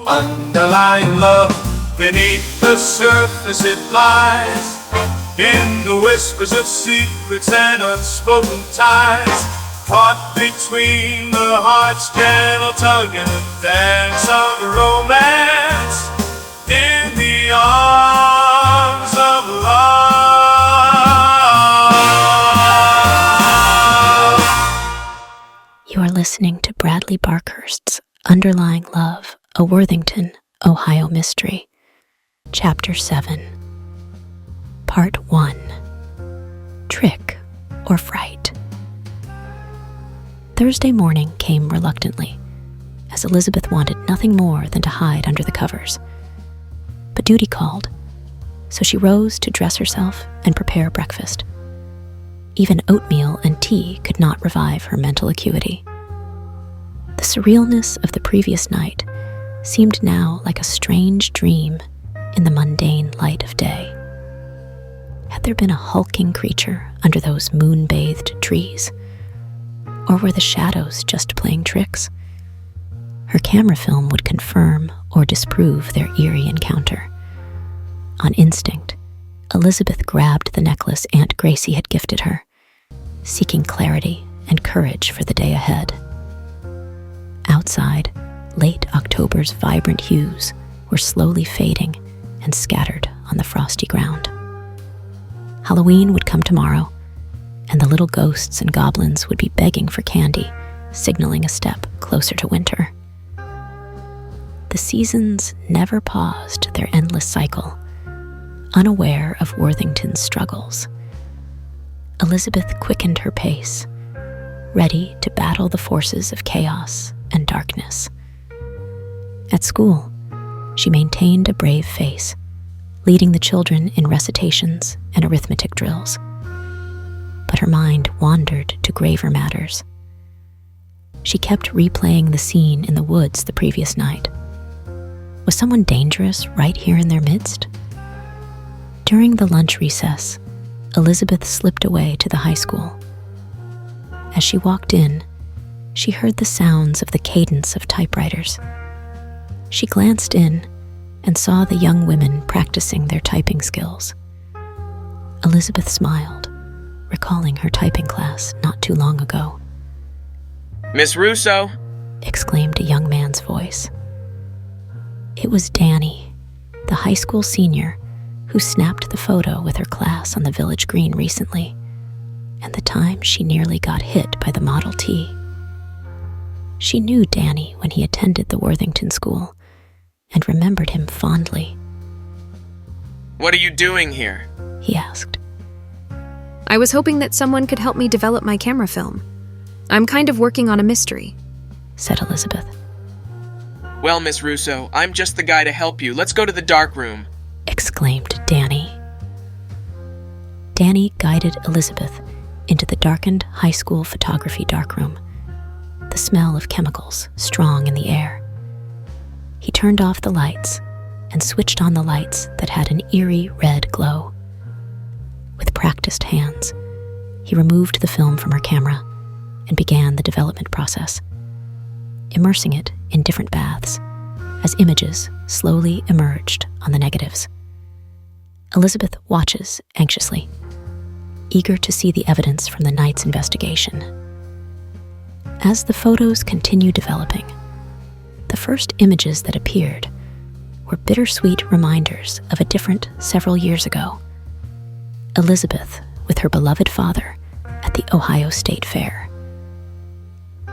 Underlying love, beneath the surface it lies, in the whispers of secrets and unspoken ties, caught between the heart's gentle tug and the dance of romance, in the arms of love. You are listening to Bradley Barkhurst's Underlying Love, a Worthington, Ohio mystery. Chapter 7. Part 1. Trick or Fright. Thursday morning came reluctantly, as Elizabeth wanted nothing more than to hide under the covers. But duty called, so she rose to dress herself and prepare breakfast. Even oatmeal and tea could not revive her mental acuity. The surrealness of the previous night seemed now like a strange dream in the mundane light of day. Had there been a hulking creature under those moon-bathed trees? Or were the shadows just playing tricks? Her camera film would confirm or disprove their eerie encounter. On instinct, Elizabeth grabbed the necklace Aunt Gracie had gifted her, seeking clarity and courage for the day ahead. Outside, late October's vibrant hues were slowly fading and scattered on the frosty ground. Halloween would come tomorrow, and the little ghosts and goblins would be begging for candy, signaling a step closer to winter. The seasons never paused their endless cycle, unaware of Worthington's struggles. Elizabeth quickened her pace, ready to battle the forces of chaos and darkness. At school, she maintained a brave face, leading the children in recitations and arithmetic drills. But her mind wandered to graver matters. She kept replaying the scene in the woods the previous night. Was someone dangerous right here in their midst? During the lunch recess, Elizabeth slipped away to the high school. As she walked in, she heard the sounds of the cadence of typewriters. She glanced in and saw the young women practicing their typing skills. Elizabeth smiled, recalling her typing class not too long ago. "Miss Russo!" exclaimed a young man's voice. It was Danny, the high school senior who snapped the photo with her class on the village green recently, and the time she nearly got hit by the Model T. She knew Danny when he attended the Worthington school and remembered him fondly. "What are you doing here?" he asked. I was hoping that someone could help me develop my camera film. I'm kind of working on a mystery, said Elizabeth. "Well, Miss Russo, I'm just the guy to help you. Let's go to the dark room," exclaimed Danny. Danny guided Elizabeth into the darkened high school photography darkroom, the smell of chemicals strong in the air. He turned off the lights and switched on the lights that had an eerie red glow. With practiced hands, he removed the film from her camera and began the development process, immersing it in different baths as images slowly emerged on the negatives. Elizabeth watches anxiously, eager to see the evidence from the night's investigation. As the photos continue developing, the first images that appeared were bittersweet reminders of a different several years ago. Elizabeth with her beloved father at the Ohio State Fair.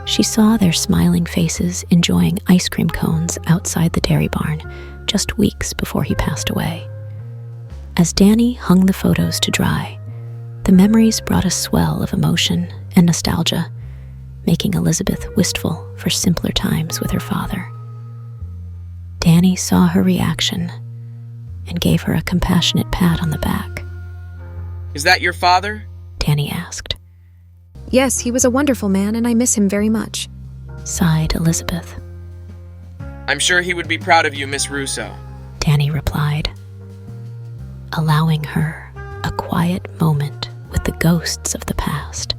She saw their smiling faces enjoying ice cream cones outside the dairy barn just weeks before he passed away. As Danny hung the photos to dry, the memories brought a swell of emotion and nostalgia, making Elizabeth wistful for simpler times with her father. Danny saw her reaction and gave her a compassionate pat on the back. "Is that your father?" Danny asked. Yes, he was a wonderful man, and I miss him very much, sighed Elizabeth. "I'm sure he would be proud of you, Miss Russo," Danny replied, allowing her a quiet moment with the ghosts of the past.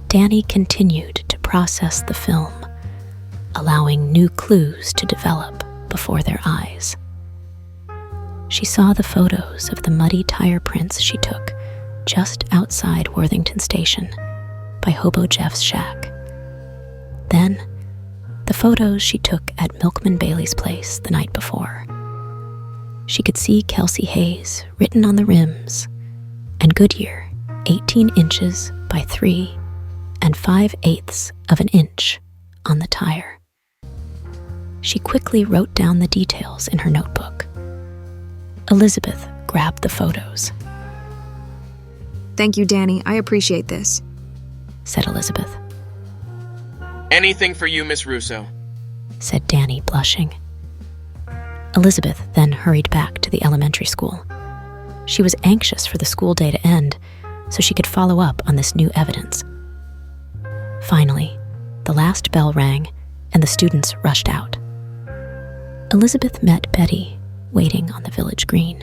Danny continued to process the film, allowing new clues to develop before their eyes. She saw the photos of the muddy tire prints she took just outside Worthington Station by Hobo Jeff's shack. Then, the photos she took at Milkman Bailey's place the night before. She could see Kelsey Hayes written on the rims and Goodyear 18 inches by 3 and 5/8 of an inch on the tire. She quickly wrote down the details in her notebook. Elizabeth grabbed the photos. Thank you, Danny. I appreciate this, said Elizabeth. Anything for you, Miss Russo, said Danny, blushing. Elizabeth then hurried back to the elementary school. She was anxious for the school day to end so she could follow up on this new evidence. Finally, the last bell rang and the students rushed out. Elizabeth met Betty waiting on the village green.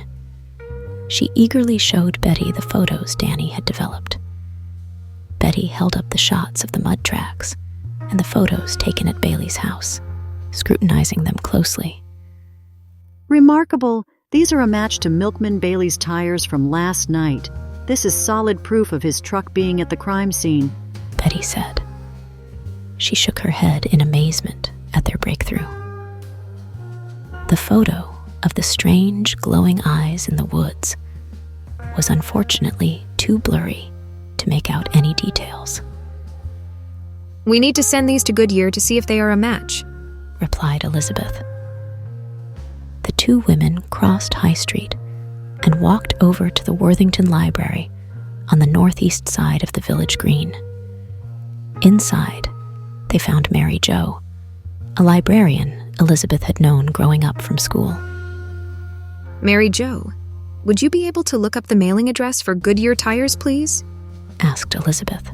She eagerly showed Betty the photos Danny had developed. Betty held up the shots of the mud tracks and the photos taken at Bailey's house, scrutinizing them closely. Remarkable. These are a match to Milkman Bailey's tires from last night. This is solid proof of his truck being at the crime scene, Betty said. She shook her head in amazement at their breakthrough. The photo of the strange glowing eyes in the woods was unfortunately too blurry to make out any details. We need to send these to Goodyear to see if they are a match, replied Elizabeth. The two women crossed High Street and walked over to the Worthington Library on the northeast side of the village green. Inside, they found Mary Jo, a librarian Elizabeth had known growing up from school. Mary Jo, would you be able to look up the mailing address for Goodyear tires, please? Asked Elizabeth.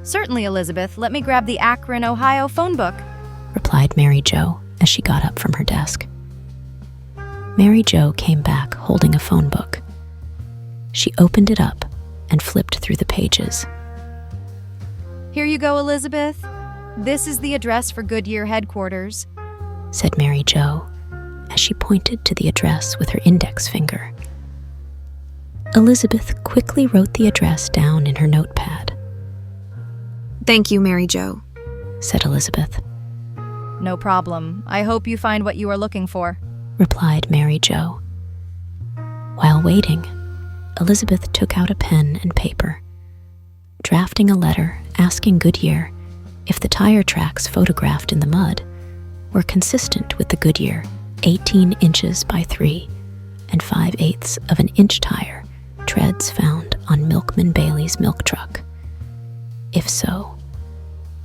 Certainly, Elizabeth. Let me grab the Akron, Ohio phone book, replied Mary Jo as she got up from her desk. Mary Jo came back holding a phone book. She opened it up and flipped through the pages. Here you go, Elizabeth. This is the address for Goodyear headquarters, said Mary Jo as she pointed to the address with her index finger. Elizabeth quickly wrote the address down in her notepad. Thank you, Mary Jo, said Elizabeth. No problem. I hope you find what you are looking for, replied Mary Jo. While waiting, Elizabeth took out a pen and paper, drafting a letter asking Goodyear if the tire tracks photographed in the mud were consistent with the Goodyear 18 inches by 3 and 5/8 of an inch tire treads found on Milkman Bailey's milk truck. If so,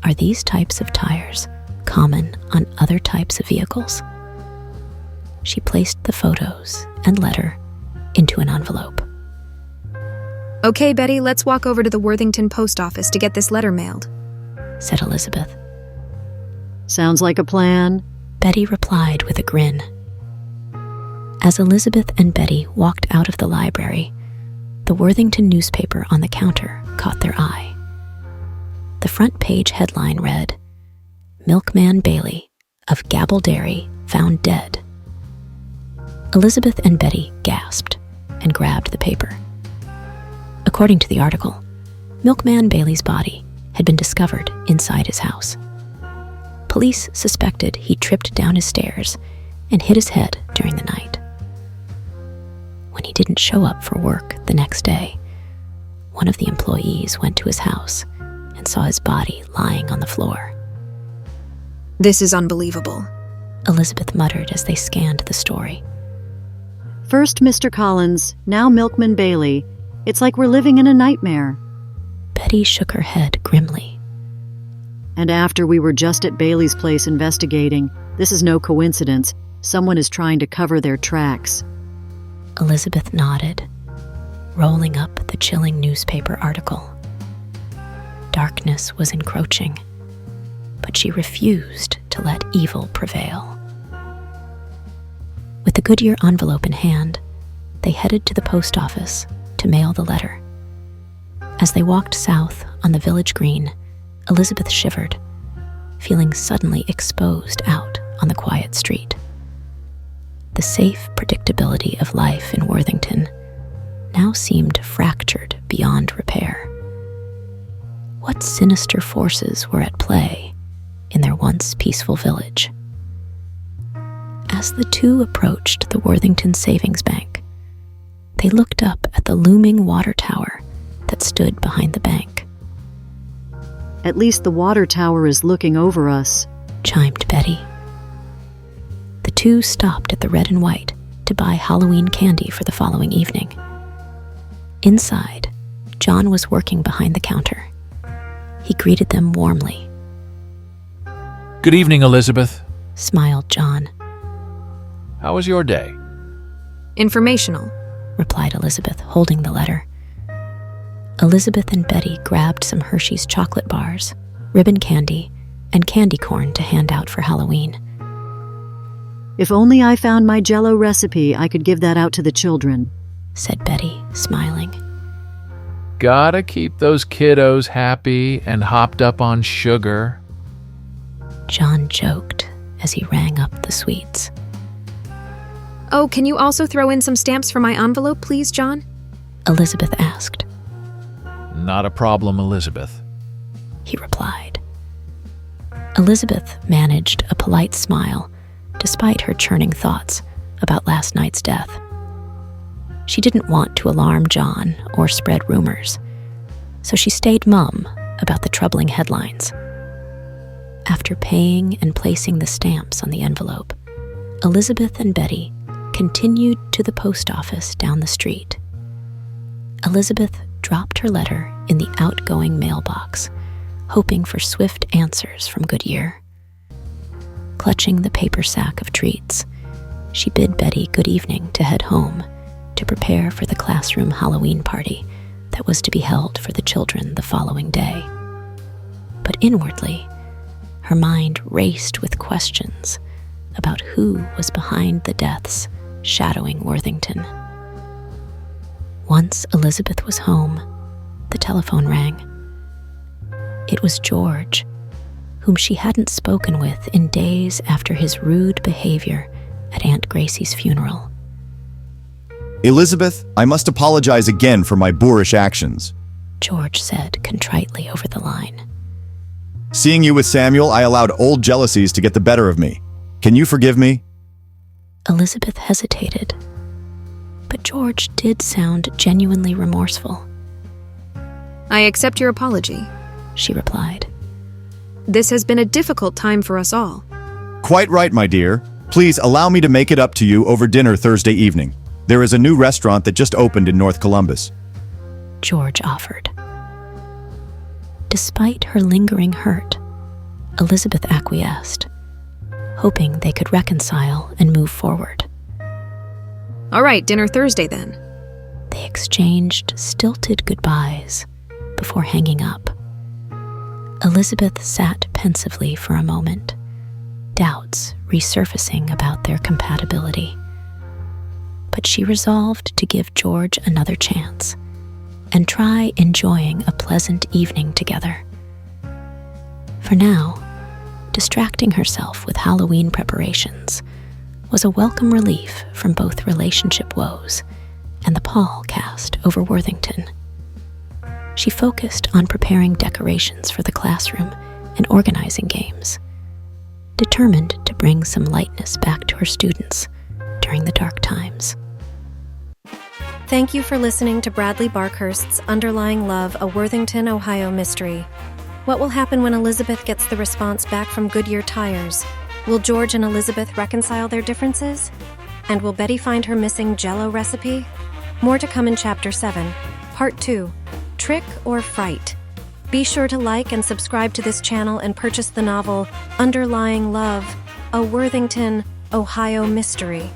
are these types of tires common on other types of vehicles? She placed the photos and letter into an envelope. Okay, Betty, let's walk over to the Worthington post office to get this letter mailed, said Elizabeth. Sounds like a plan, Betty replied with a grin. As Elizabeth and Betty walked out of the library, the Worthington newspaper on the counter caught their eye. The front page headline read, "Milkman Bailey of Gabble Dairy found dead." Elizabeth and Betty gasped and grabbed the paper. According to the article, Milkman Bailey's body had been discovered inside his house. Police suspected he tripped down his stairs and hit his head during the night. When he didn't show up for work the next day, one of the employees went to his house and saw his body lying on the floor. This is unbelievable, Elizabeth muttered as they scanned the story. First Mr. Collins, now Milkman Bailey. It's like we're living in a nightmare. Betty shook her head grimly. And after we were just at Bailey's place investigating, this is no coincidence. Someone is trying to cover their tracks. Elizabeth nodded, rolling up the chilling newspaper article. Darkness was encroaching, but she refused to let evil prevail. With the Goodyear envelope in hand, they headed to the post office to mail the letter. As they walked south on the village green, Elizabeth shivered, feeling suddenly exposed out on the quiet street. The safe predictability of life in Worthington now seemed fractured beyond repair. What sinister forces were at play in their once peaceful village? As the two approached the Worthington Savings Bank, they looked up at the looming water tower that stood behind the bank. At least the water tower is looking over us, chimed Betty. The two stopped at the Red and White to buy Halloween candy for the following evening. Inside, John was working behind the counter. He greeted them warmly. Good evening, Elizabeth. Smiled John. How was your day? Informational, replied Elizabeth, holding the letter. Elizabeth and Betty grabbed some Hershey's chocolate bars, ribbon candy, and candy corn to hand out for Halloween. If only I found my Jell-O recipe, I could give that out to the children, said Betty, smiling. Gotta keep those kiddos happy and hopped up on sugar, John joked as he rang up the sweets. Oh, can you also throw in some stamps for my envelope, please, John? Elizabeth asked. Not a problem, Elizabeth, he replied. Elizabeth managed a polite smile despite her churning thoughts about last night's death. She didn't want to alarm John or spread rumors, so she stayed mum about the troubling headlines. After paying and placing the stamps on the envelope, Elizabeth and Betty continued to the post office down the street. Elizabeth dropped her letter in the outgoing mailbox, hoping for swift answers from Goodyear. Clutching the paper sack of treats, she bid Betty good evening to head home to prepare for the classroom Halloween party that was to be held for the children the following day. But inwardly, her mind raced with questions about who was behind the deaths shadowing Worthington. Once Elizabeth was home, the telephone rang. It was George, whom she hadn't spoken with in days after his rude behavior at Aunt Gracie's funeral. Elizabeth, I must apologize again for my boorish actions, George said contritely over the line. Seeing you with Samuel, I allowed old jealousies to get the better of me. Can you forgive me? Elizabeth hesitated, but George did sound genuinely remorseful. I accept your apology, she replied. This has been a difficult time for us all. Quite right, my dear. Please allow me to make it up to you over dinner Thursday evening. There is a new restaurant that just opened in North Columbus, George offered. Despite her lingering hurt, Elizabeth acquiesced, hoping they could reconcile and move forward. All right, dinner Thursday then. They exchanged stilted goodbyes before hanging up. Elizabeth sat pensively for a moment, doubts resurfacing about their compatibility. But she resolved to give George another chance and try enjoying a pleasant evening together. For now, distracting herself with Halloween preparations was a welcome relief from both relationship woes and the pall cast over Worthington. She focused on preparing decorations for the classroom and organizing games, determined to bring some lightness back to her students during the dark times. Thank you for listening to Bradley Barkhurst's Underlying Love, a Worthington, Ohio mystery. What will happen when Elizabeth gets the response back from Goodyear Tires? Will George and Elizabeth reconcile their differences? And will Betty find her missing Jell-O recipe? More to come in Chapter 7, Part 2, Trick or Fright. Be sure to like and subscribe to this channel and purchase the novel Underlying Love, a Worthington, Ohio mystery.